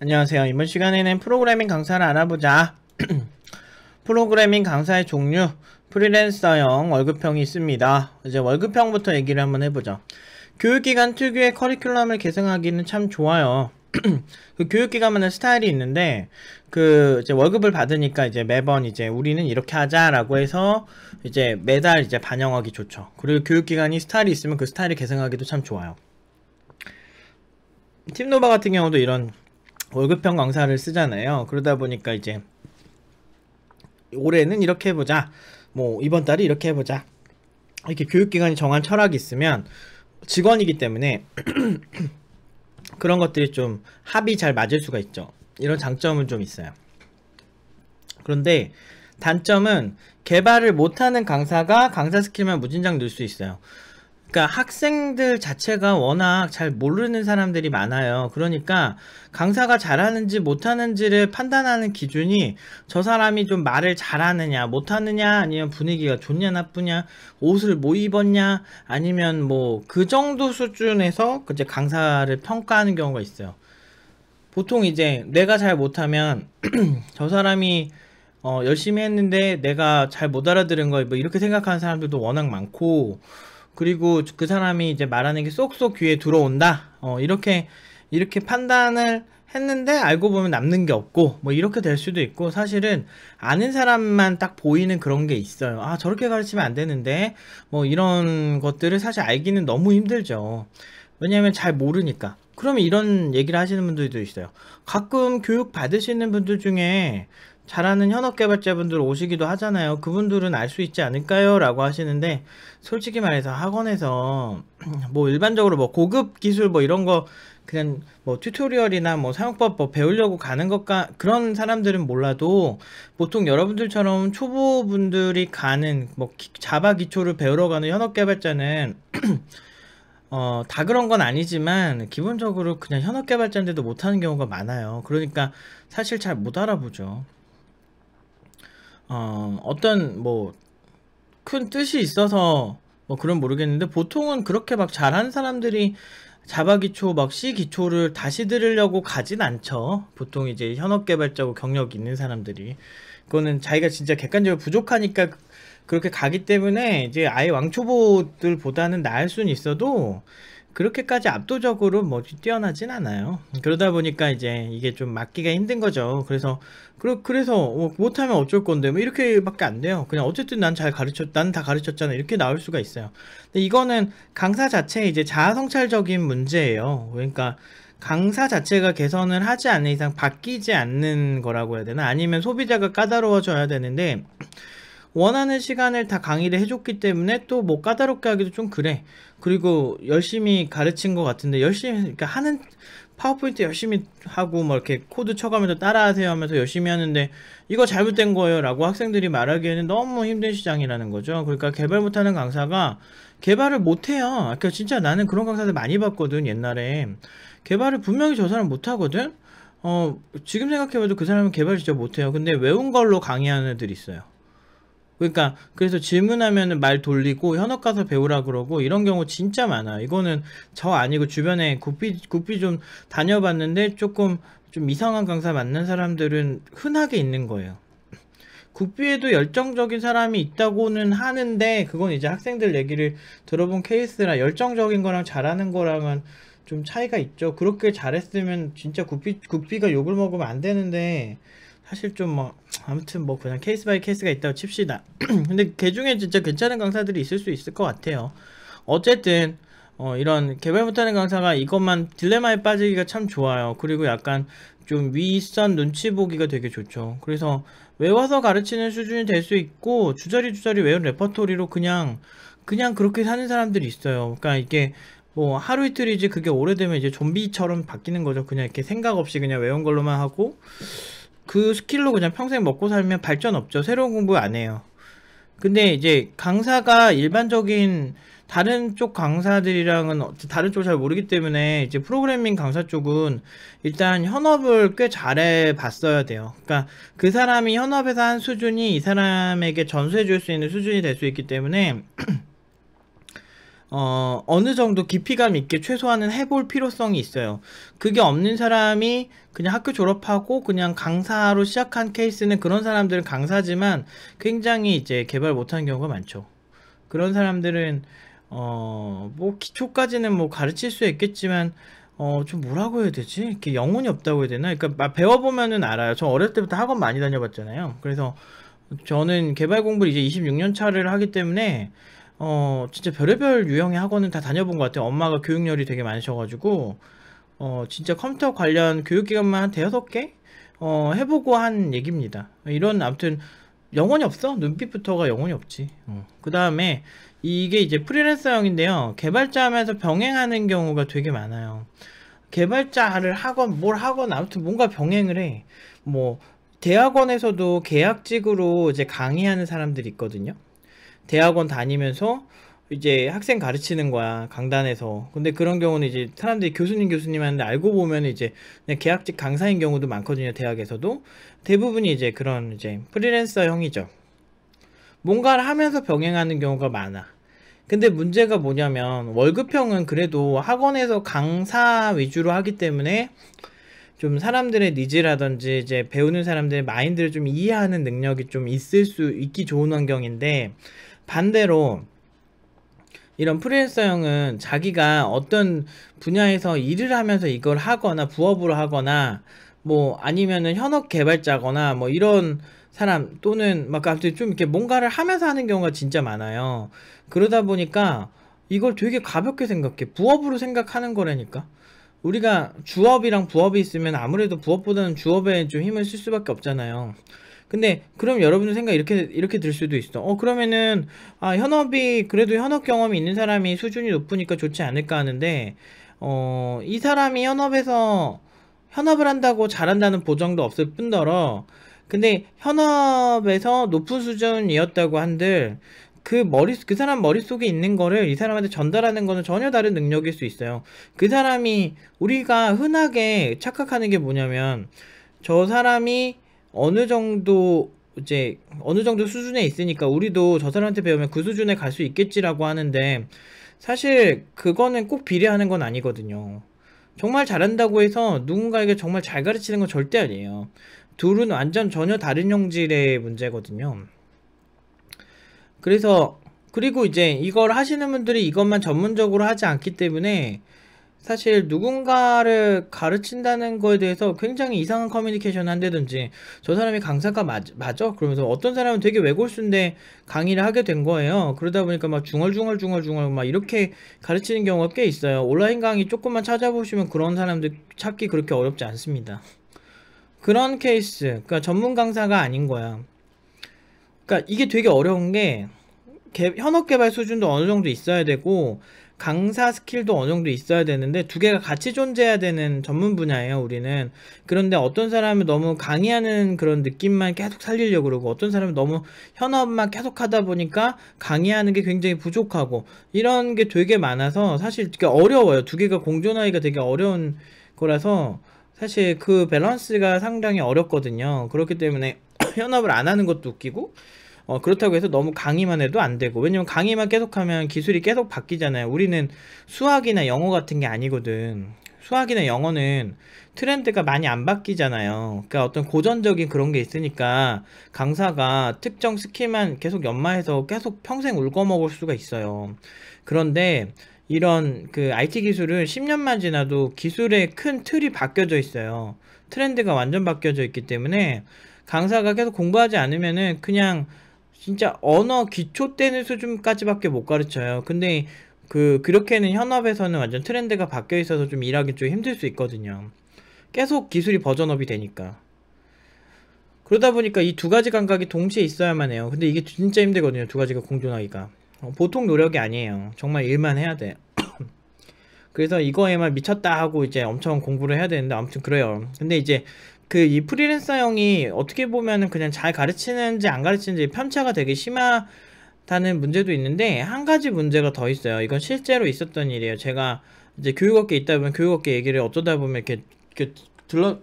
안녕하세요. 이번 시간에는 프로그래밍 강사를 알아보자. 프로그래밍 강사의 종류, 프리랜서형, 월급형이 있습니다. 이제 월급형부터 얘기를 한번 해보죠. 교육기관 특유의 커리큘럼을 계승하기는 참 좋아요. 그 교육기관마다 스타일이 있는데, 이제 월급을 받으니까 이제 매번 이제 우리는 이렇게 하자라고 해서 이제 매달 이제 반영하기 좋죠. 그리고 교육기관이 스타일이 있으면 그 스타일을 계승하기도 참 좋아요. 팀노바 같은 경우도 이런 월급형 강사를 쓰잖아요. 그러다 보니까 이제 올해는 이렇게 해보자, 뭐 이번 달에 이렇게 해보자, 이렇게 교육기관이 정한 철학이 있으면 직원이기 때문에 그런 것들이 좀 합이 잘 맞을 수가 있죠. 이런 장점은 좀 있어요. 그런데 단점은 개발을 못하는 강사가 강사 스킬만 무진장 늘 수 있어요. 그러니까 학생들 자체가 워낙 잘 모르는 사람들이 많아요. 그러니까 강사가 잘하는지 못하는지를 판단하는 기준이 저 사람이 좀 말을 잘하느냐 못하느냐, 아니면 분위기가 좋냐 나쁘냐, 옷을 뭐 입었냐, 아니면 뭐 그 정도 수준에서 이제 강사를 평가하는 경우가 있어요. 보통 이제 내가 잘 못하면 저 사람이 열심히 했는데 내가 잘 못 알아들은 거 뭐 이렇게 생각하는 사람들도 워낙 많고, 그리고 그 사람이 이제 말하는 게 쏙쏙 귀에 들어온다, 이렇게 판단을 했는데 알고 보면 남는 게 없고, 뭐 이렇게 될 수도 있고, 사실은 아는 사람만 딱 보이는 그런 게 있어요. 아, 저렇게 가르치면 안 되는데, 뭐 이런 것들을 사실 알기는 너무 힘들죠. 왜냐면 잘 모르니까. 그러면 이런 얘기를 하시는 분들도 있어요. 가끔 교육 받으시는 분들 중에 잘하는 현업개발자분들 오시기도 하잖아요. 그분들은 알 수 있지 않을까요? 라고 하시는데, 솔직히 말해서 학원에서 뭐 일반적으로 뭐 고급 기술 뭐 이런 거 그냥 뭐 튜토리얼이나 뭐 사용법 뭐 배우려고 가는 것과 그런 사람들은 몰라도, 보통 여러분들처럼 초보분들이 가는 뭐 자바 기초를 배우러 가는 현업개발자는 다 그런 건 아니지만 기본적으로 그냥 현업개발자인데도 못하는 경우가 많아요. 그러니까 사실 잘 못 알아보죠. 어떤 뭐 큰 뜻이 있어서 뭐 그런 모르겠는데, 보통은 그렇게 막 잘하는 사람들이 자바 기초 막 C 기초를 다시 들으려고 가진 않죠. 보통 이제 현업 개발자고 경력 있는 사람들이 그거는 자기가 진짜 객관적으로 부족하니까 그렇게 가기 때문에 이제 아예 왕초보들보다는 나을 수는 있어도 그렇게까지 압도적으로 뭐 뛰어나진 않아요. 그러다 보니까 이제 이게 좀 맞기가 힘든 거죠. 그래서 못하면 어쩔 건데 뭐 이렇게밖에 안 돼요. 그냥 어쨌든 난 다 가르쳤잖아, 이렇게 나올 수가 있어요. 근데 이거는 강사 자체의 이제 자아 성찰적인 문제예요. 그러니까 강사 자체가 개선을 하지 않는 이상 바뀌지 않는 거라고 해야 되나, 아니면 소비자가 까다로워져야 되는데, 원하는 시간을 다 강의를 해줬기 때문에 또 뭐 까다롭게 하기도 좀 그래. 그리고 열심히 가르친 것 같은데, 그러니까 파워포인트 열심히 하고 뭐 이렇게 코드 쳐가면서 따라하세요 하면서 열심히 하는데 이거 잘못된 거예요 라고 학생들이 말하기에는 너무 힘든 시장이라는 거죠. 그러니까 개발 못하는 강사가 개발을 못해요. 그러니까 진짜 나는 그런 강사들 많이 봤거든. 옛날에 개발을 분명히 저 사람 못하거든. 지금 생각해봐도 그 사람은 개발 진짜 못해요. 근데 외운 걸로 강의하는 애들이 있어요. 그러니까 그래서 질문하면은 말 돌리고 현업 가서 배우라 그러고, 이런 경우 진짜 많아. 이거는 저 아니고 주변에 구피 좀 다녀봤는데 조금 좀 이상한 강사 만난 사람들은 흔하게 있는 거예요. 국비에도 열정적인 사람이 있다고는 하는데, 그건 이제 학생들 얘기를 들어본 케이스라 열정적인 거랑 잘하는 거랑은 좀 차이가 있죠. 그렇게 잘했으면 진짜 국비가 욕을 먹으면 안 되는데, 사실 좀 뭐 아무튼 뭐 그냥 케이스 바이 케이스가 있다고 칩시다. 근데 그 중에 진짜 괜찮은 강사들이 있을 수 있을 것 같아요. 어쨌든 이런 개발 못하는 강사가 이것만 딜레마에 빠지기가 참 좋아요. 그리고 약간 좀 윗선 눈치 보기가 되게 좋죠. 그래서 외워서 가르치는 수준이 될 수 있고, 주저리 외운 레퍼토리로 그냥 그렇게 사는 사람들이 있어요. 그러니까 이게 뭐 하루 이틀이지 그게 오래되면 이제 좀비처럼 바뀌는 거죠. 그냥 이렇게 생각 없이 그냥 외운 걸로만 하고, 그 스킬로 그냥 평생 먹고 살면 발전 없죠. 새로운 공부 안 해요. 근데 이제 강사가 일반적인 다른 쪽 강사들이랑은 다른 쪽 잘 모르기 때문에, 이제 프로그래밍 강사 쪽은 일단 현업을 꽤 잘해 봤어야 돼요. 그러니까 그 사람이 현업에서 한 수준이 이 사람에게 전수해 줄 수 있는 수준이 될 수 있기 때문에 어느 정도 깊이감 있게 최소한은 해볼 필요성이 있어요. 그게 없는 사람이 그냥 학교 졸업하고 그냥 강사로 시작한 케이스는 그런 사람들은 강사지만 굉장히 이제 개발 못하는 경우가 많죠. 그런 사람들은 뭐 기초까지는 뭐 가르칠 수 있겠지만 좀 뭐라고 해야 되지? 이렇게 영혼이 없다고 해야 되나? 그러니까 배워보면은 알아요. 저 어렸을 때부터 학원 많이 다녀봤잖아요. 그래서 저는 개발 공부를 이제 26년 차를 하기 때문에 진짜 별의별 유형의 학원은 다 다녀본 것 같아요. 엄마가 교육열이 되게 많으셔가지고 진짜 컴퓨터 관련 교육기관만 한 대여섯 개 해보고 한 얘기입니다. 이런 아무튼 영혼이 없어. 눈빛부터가 영혼이 없지. 그 다음에 이게 이제 프리랜서형인데요. 개발자 하면서 병행하는 경우가 되게 많아요. 개발자를 하건 뭘 하건 아무튼 뭔가 병행을 해. 뭐 대학원에서도 계약직으로 이제 강의하는 사람들이 있거든요. 대학원 다니면서 이제 학생 가르치는 거야, 강단에서. 근데 그런 경우는 이제 사람들이 교수님 하는데 알고 보면 이제 그냥 계약직 강사인 경우도 많거든요, 대학에서도. 대부분이 이제 그런 이제 프리랜서형이죠. 뭔가를 하면서 병행하는 경우가 많아. 근데 문제가 뭐냐면 월급형은 그래도 학원에서 강사 위주로 하기 때문에 좀 사람들의 니즈라든지 이제 배우는 사람들의 마인드를 좀 이해하는 능력이 좀 있기 좋은 환경인데, 반대로 이런 프리랜서형은 자기가 어떤 분야에서 일을 하면서 이걸 하거나 부업으로 하거나 뭐 아니면은 현업 개발자거나 뭐 이런 사람 또는 막 갑자기 좀 이렇게 뭔가를 하면서 하는 경우가 진짜 많아요. 그러다 보니까 이걸 되게 가볍게 생각해. 부업으로 생각하는 거라니까. 우리가 주업이랑 부업이 있으면 아무래도 부업보다는 주업에 좀 힘을 쓸 수밖에 없잖아요. 근데 그럼 여러분들 생각 이렇게 들 수도 있어. 그러면은 현업이 그래도 현업 경험이 있는 사람이 수준이 높으니까 좋지 않을까 하는데 이 사람이 현업을 한다고 잘한다는 보장도 없을 뿐더러, 근데 현업에서 높은 수준이었다고 한들 그 사람 머릿속에 있는 거를 이 사람한테 전달하는 거는 전혀 다른 능력일 수 있어요. 그 사람이, 우리가 흔하게 착각하는 게 뭐냐면 저 사람이 어느 정도 수준에 있으니까 우리도 저 사람한테 배우면 그 수준에 갈 수 있겠지라고 하는데, 사실 그거는 꼭 비례하는 건 아니거든요. 정말 잘한다고 해서 누군가에게 정말 잘 가르치는 건 절대 아니에요. 둘은 완전 전혀 다른 형질의 문제거든요. 그리고 이제 이걸 하시는 분들이 이것만 전문적으로 하지 않기 때문에 사실 누군가를 가르친다는 거에 대해서 굉장히 이상한 커뮤니케이션을 한다든지, 저 사람이 강사가 맞아? 그러면서 어떤 사람은 되게 외골수인데 강의를 하게 된 거예요. 그러다 보니까 막 중얼중얼 막 이렇게 가르치는 경우가 꽤 있어요. 온라인 강의 조금만 찾아보시면 그런 사람들 찾기 그렇게 어렵지 않습니다. 그런 케이스, 그러니까 전문 강사가 아닌 거야. 그러니까 이게 되게 어려운 게 현업 개발 수준도 어느 정도 있어야 되고 강사 스킬도 어느 정도 있어야 되는데 두 개가 같이 존재해야 되는 전문 분야예요, 우리는. 그런데 어떤 사람은 너무 강의하는 그런 느낌만 계속 살리려고 그러고, 어떤 사람은 너무 현업만 계속 하다 보니까 강의하는 게 굉장히 부족하고, 이런 게 되게 많아서 사실 되게 어려워요. 두 개가 공존하기가 되게 어려운 거라서 사실 그 밸런스가 상당히 어렵거든요. 그렇기 때문에 현업을 안 하는 것도 웃기고, 그렇다고 해서 너무 강의만 해도 안 되고, 왜냐면 강의만 계속하면 기술이 계속 바뀌잖아요. 우리는 수학이나 영어 같은 게 아니거든. 수학이나 영어는 트렌드가 많이 안 바뀌잖아요. 그러니까 어떤 고전적인 그런 게 있으니까 강사가 특정 스킬만 계속 연마해서 계속 평생 울거먹을 수가 있어요. 그런데 이런 그 IT 기술은 10년만 지나도 기술의 큰 틀이 바뀌어져 있어요. 트렌드가 완전 바뀌어져 있기 때문에 강사가 계속 공부하지 않으면은 그냥 진짜 언어 기초 때는 수준까지밖에 못 가르쳐요. 근데 그렇게는 현업에서는 완전 트렌드가 바뀌어 있어서 좀 일하기 좀 힘들 수 있거든요. 계속 기술이 버전업이 되니까. 그러다 보니까 이 두 가지 감각이 동시에 있어야만 해요. 근데 이게 진짜 힘들거든요, 두 가지가 공존하기가. 보통 노력이 아니에요. 정말 일만 해야 돼. 그래서 이거에만 미쳤다 하고 이제 엄청 공부를 해야 되는데, 아무튼 그래요. 근데 이제 이 프리랜서형이 어떻게 보면은 그냥 잘 가르치는지 안 가르치는지 편차가 되게 심하다는 문제도 있는데, 한 가지 문제가 더 있어요. 이건 실제로 있었던 일이에요. 제가 이제 교육업계에 있다 보면 교육업계 얘기를 어쩌다 보면 이렇게 들러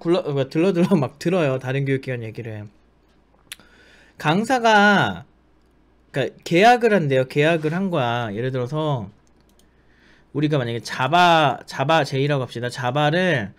막 들어요. 다른 교육기관 얘기를. 강사가 그러니까 계약을 한대요. 계약을 한 거야. 예를 들어서 우리가 만약에 자바 J라고 합시다. 자바를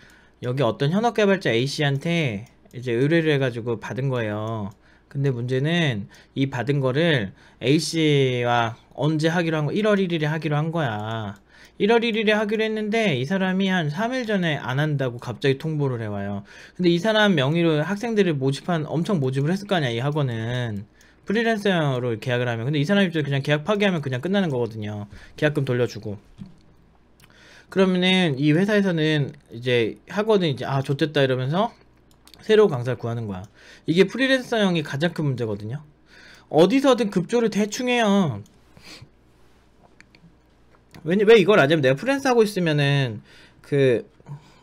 여기 어떤 현업 개발자 A씨한테 이제 의뢰를 해가지고 받은 거예요. 근데 문제는 이 받은 거를 A씨와 언제 하기로 한 거, 1월 1일에 하기로 한 거야. 1월 1일에 하기로 했는데 이 사람이 한 3일 전에 안 한다고 갑자기 통보를 해와요. 근데 이 사람 명의로 학생들을 엄청 모집을 했을 거 아니야, 이 학원은. 프리랜서로 계약을 하면. 근데 이 사람 입장에 그냥 계약 파기하면 그냥 끝나는 거거든요. 계약금 돌려주고. 그러면은 이 회사에서는 이제 학원은 이제 좋됐다 이러면서 새로 강사를 구하는 거야. 이게 프리랜서형이 가장 큰 문제거든요. 어디서든 급조를 대충 해요. 왜 이걸 안 하면 내가 프리랜서 하고 있으면은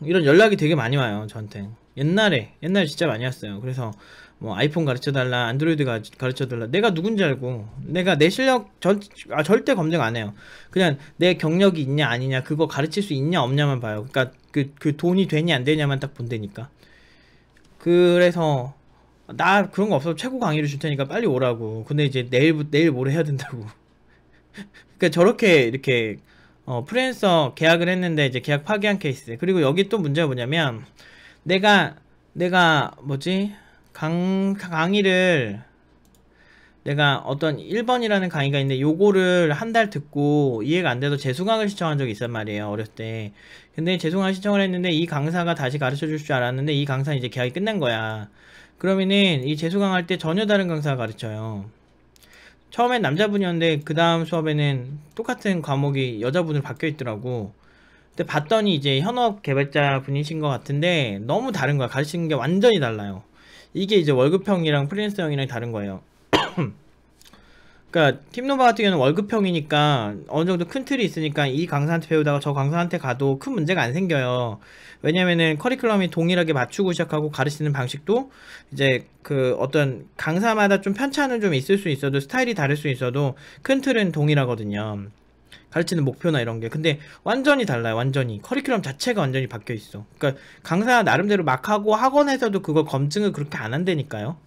이런 연락이 되게 많이 와요, 저한테. 옛날에 진짜 많이 왔어요. 그래서 뭐 아이폰 가르쳐달라, 안드로이드 가르쳐달라. 내가 누군지 알고, 내가 내 실력 절대 검증 안 해요. 그냥 내 경력이 있냐 아니냐, 그거 가르칠 수 있냐 없냐만 봐요. 그러니까 그 돈이 되냐 안 되냐만 딱 본다니까. 그래서 나 그런 거 없어. 최고 강의를 줄 테니까 빨리 오라고. 근데 이제 내일 모레 해야 된다고. 그러니까 저렇게 이렇게 프리랜서 계약을 했는데 이제 계약 파기한 케이스. 그리고 여기 또 문제가 뭐냐면 내가 뭐지? 강의를 내가 어떤 1번이라는 강의가 있는데 요거를 한 달 듣고 이해가 안 돼서 재수강을 신청한 적이 있단 말이에요, 어렸을 때. 근데 재수강 신청을 했는데 이 강사가 다시 가르쳐 줄 줄 알았는데 이 강사는 이제 계약이 끝난 거야. 그러면은 이 재수강 할 때 전혀 다른 강사가 가르쳐요. 처음엔 남자분이었는데 그 다음 수업에는 똑같은 과목이 여자분으로 바뀌어 있더라고. 근데 봤더니 이제 현업 개발자 분이신 것 같은데 너무 다른 거야. 가르치는 게 완전히 달라요. 이게 이제 월급형이랑 프리랜서형이랑 다른 거예요. 그러니까 팀노바 같은 경우는 월급형이니까 어느 정도 큰 틀이 있으니까 이 강사한테 배우다가 저 강사한테 가도 큰 문제가 안 생겨요. 왜냐면은 커리큘럼이 동일하게 맞추고 시작하고 가르치는 방식도 이제 어떤 강사마다 좀 편차는 좀 있을 수 있어도 스타일이 다를 수 있어도 큰 틀은 동일하거든요. 가르치는 목표나 이런 게. 근데 완전히 달라요. 완전히 커리큘럼 자체가 완전히 바뀌어 있어. 그러니까 강사 나름대로 막 하고 학원에서도 그걸 검증을 그렇게 안 한다니까요.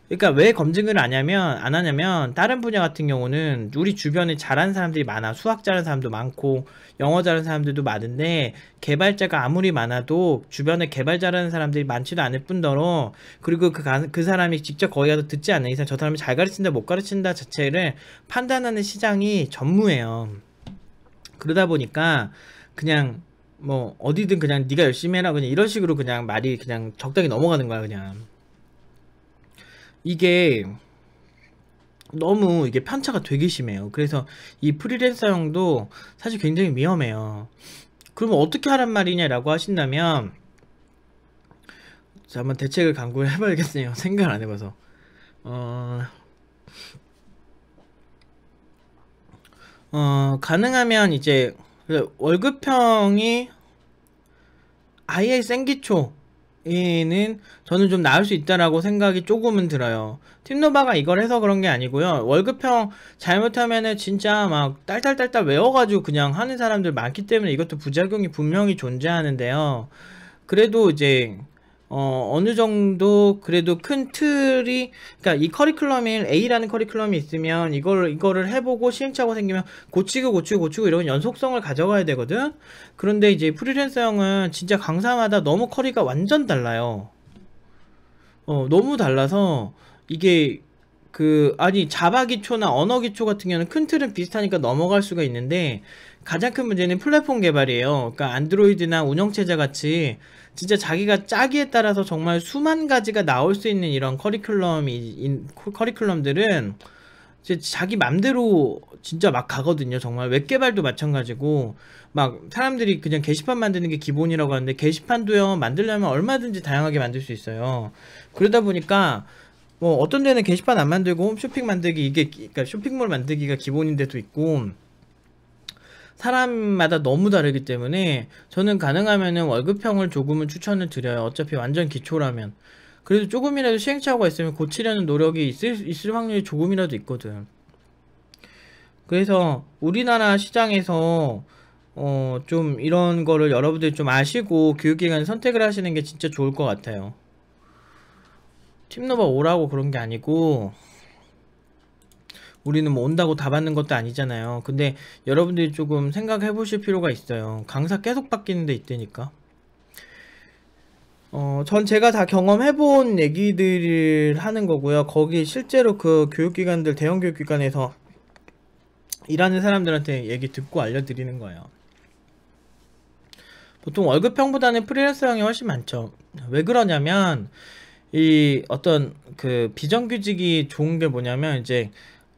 그러니까 왜 검증을 안 하냐면 다른 분야 같은 경우는 우리 주변에 잘하는 사람들이 많아. 수학 잘하는 사람도 많고 영어 잘하는 사람들도 많은데 개발자가 아무리 많아도 주변에 개발 잘하는 사람들이 많지도 않을 뿐더러 그리고 그 사람이 직접 거기 가서 듣지 않는 이상 저 사람이 잘 가르친다 못 가르친다 자체를 판단하는 시장이 전무해요. 그러다 보니까 그냥 뭐 어디든 그냥 네가 열심히 해라 그냥 이런 식으로 그냥 말이 그냥 적당히 넘어가는 거야 그냥. 이게 너무 이게 편차가 되게 심해요. 그래서 이 프리랜서형도 사실 굉장히 위험해요. 그러면 어떻게 하란 말이냐라고 하신다면 자, 한번 대책을 강구를 해봐야겠네요. 생각을 안 해봐서 가능하면 이제 월급형이 아예 생기초 는 저는 좀 나을 수 있다라고 생각이 조금은 들어요. 팀노바가 이걸 해서 그런 게 아니고요. 월급형 잘못하면은 진짜 막 딸딸딸딸 외워가지고 그냥 하는 사람들 많기 때문에 이것도 부작용이 분명히 존재하는데요. 그래도 이제 어느 정도 그래도 큰 틀이 그러니까 이 커리큘럼이 A라는 커리큘럼이 있으면 이거를 해보고 시행착오가 생기면 고치고 이런 연속성을 가져가야 되거든. 그런데 이제 프리랜서형은 진짜 강사마다 너무 커리가 완전 달라요. 너무 달라서 이게 아니 자바 기초나 언어 기초 같은 경우는 큰 틀은 비슷하니까 넘어갈 수가 있는데 가장 큰 문제는 플랫폼 개발이에요. 그러니까 안드로이드나 운영체제 같이 진짜 자기가 짜기에 따라서 정말 수만 가지가 나올 수 있는 이런 커리큘럼들은 이제 자기 맘대로 진짜 막 가거든요. 정말 웹 개발도 마찬가지고 막 사람들이 그냥 게시판 만드는 게 기본이라고 하는데 게시판도요 만들려면 얼마든지 다양하게 만들 수 있어요. 그러다 보니까 뭐 어떤 데는 게시판 안 만들고 홈쇼핑 만들기 이게 그러니까 쇼핑몰 만들기가 기본인 데도 있고 사람마다 너무 다르기 때문에 저는 가능하면은 월급형을 조금은 추천을 드려요. 어차피 완전 기초라면. 그래도 조금이라도 시행착오가 있으면 고치려는 노력이 있을 확률이 조금이라도 있거든. 그래서 우리나라 시장에서 좀 이런 거를 여러분들이 좀 아시고 교육기관 선택을 하시는 게 진짜 좋을 것 같아요. 팀노바 오라고 그런 게 아니고 우리는 뭐 온다고 다 받는 것도 아니잖아요. 근데 여러분들이 조금 생각해 보실 필요가 있어요. 강사 계속 바뀌는 데 있다니까. 전 제가 다 경험해본 얘기들을 하는 거고요. 거기 실제로 그 교육기관들, 대형 교육기관에서 일하는 사람들한테 얘기 듣고 알려드리는 거예요. 보통 월급형보다는 프리랜서형이 훨씬 많죠. 왜 그러냐면, 이 어떤 그 비정규직이 좋은 게 뭐냐면, 이제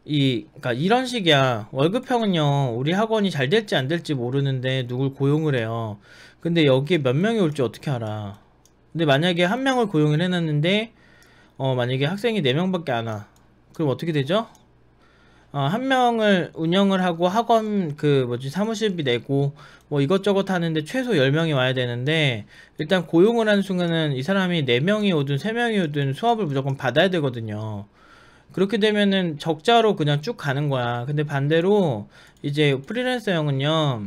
그러니까 이런 식이야. 월급형은요, 우리 학원이 잘 될지 안 될지 모르는데 누굴 고용을 해요. 근데 여기에 몇 명이 올지 어떻게 알아? 근데 만약에 한 명을 고용을 해놨는데 만약에 학생이 4명밖에 안 와. 그럼 어떻게 되죠? 한 명을 운영을 하고 학원 그 뭐지 사무실비 내고 뭐 이것저것 하는데 최소 10명이 와야 되는데, 일단 고용을 하는 순간은 이 사람이 4명이 오든 3명이 오든 수업을 무조건 받아야 되거든요. 그렇게 되면은 적자로 그냥 쭉 가는 거야. 근데 반대로 이제 프리랜서형은요,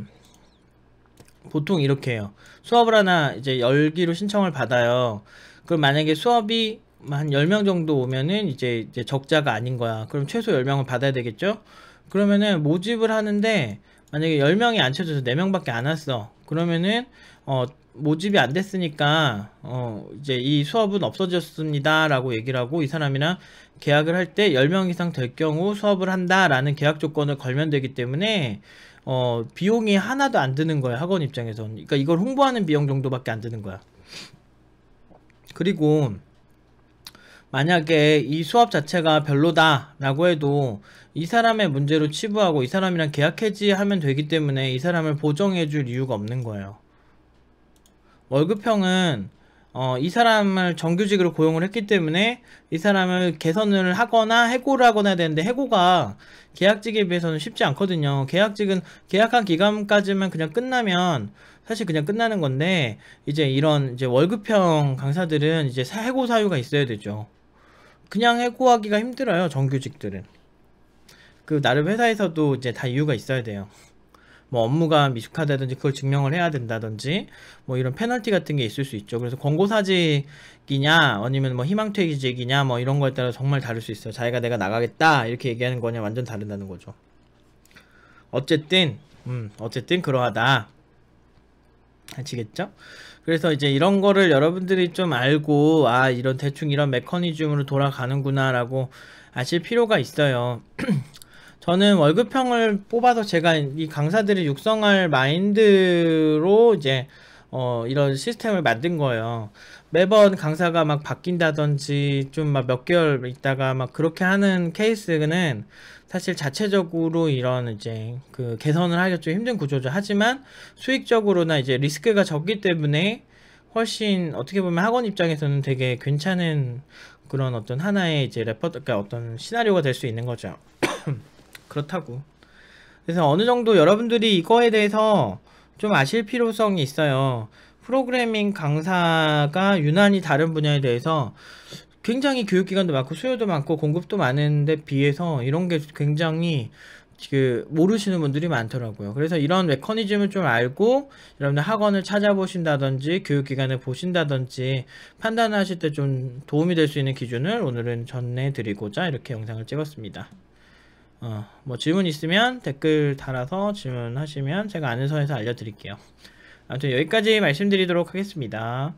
보통 이렇게 해요. 수업을 하나 이제 열기로 신청을 받아요. 그럼 만약에 수업이 한 10명 정도 오면은 이제 적자가 아닌 거야. 그럼 최소 10명을 받아야 되겠죠? 그러면은 모집을 하는데 만약에 10명이 안 쳐져서 4명밖에 안 왔어. 그러면은 모집이 안 됐으니까 이제 이 수업은 없어졌습니다 라고 얘기를 하고, 이 사람이랑 계약을 할 때 10명 이상 될 경우 수업을 한다 라는 계약 조건을 걸면 되기 때문에 비용이 하나도 안 드는 거야, 학원 입장에선. 그러니까 이걸 홍보하는 비용 정도밖에 안 드는 거야. 그리고 만약에 이 수업 자체가 별로다 라고 해도 이 사람의 문제로 치부하고 이 사람이랑 계약 해지하면 되기 때문에 이 사람을 보정해 줄 이유가 없는 거예요. 월급형은 이 사람을 정규직으로 고용을 했기 때문에 이 사람을 개선을 하거나 해고를 하거나 해야 되는데, 해고가 계약직에 비해서는 쉽지 않거든요. 계약직은 계약한 기간까지만 그냥 끝나면 사실 그냥 끝나는 건데, 이제 이런 이제 월급형 강사들은 이제 해고 사유가 있어야 되죠. 그냥 해고하기가 힘들어요, 정규직들은. 그 나름 회사에서도 이제 다 이유가 있어야 돼요. 뭐 업무가 미숙하다든지 그걸 증명을 해야 된다든지 뭐 이런 페널티 같은 게 있을 수 있죠. 그래서 권고사직이냐 아니면 뭐 희망퇴직이냐 뭐 이런 거에 따라 정말 다를 수 있어요. 자기가 내가 나가겠다 이렇게 얘기하는 거냐 완전 다르다는 거죠. 어쨌든 그러하다. 아시겠죠? 그래서 이제 이런 거를 여러분들이 좀 알고, 이런 대충 이런 메커니즘으로 돌아가는구나 라고 아실 필요가 있어요. 저는 월급형을 뽑아서 제가 이 강사들을 육성할 마인드로 이제 이런 시스템을 만든 거예요. 매번 강사가 막 바뀐다든지 좀 막 몇 개월 있다가 막 그렇게 하는 케이스는 사실 자체적으로 이런 이제 그 개선을 하기가 좀 힘든 구조죠. 하지만 수익적으로나 이제 리스크가 적기 때문에 훨씬 어떻게 보면 학원 입장에서는 되게 괜찮은 그런 어떤 하나의 이제 그러니까 어떤 시나리오가 될 수 있는 거죠. 그렇다고. 그래서 어느 정도 여러분들이 이거에 대해서 좀 아실 필요성이 있어요. 프로그래밍 강사가 유난히 다른 분야에 대해서 굉장히 교육기관도 많고 수요도 많고 공급도 많은데 비해서 이런 게 굉장히 모르시는 분들이 많더라고요. 그래서 이런 메커니즘을 좀 알고 여러분들 학원을 찾아보신다든지 교육기관을 보신다든지 판단하실 때 좀 도움이 될 수 있는 기준을 오늘은 전해드리고자 이렇게 영상을 찍었습니다. 뭐 질문 있으면 댓글 달아서 질문하시면 제가 아는 선에서 알려드릴게요. 아무튼 여기까지 말씀드리도록 하겠습니다.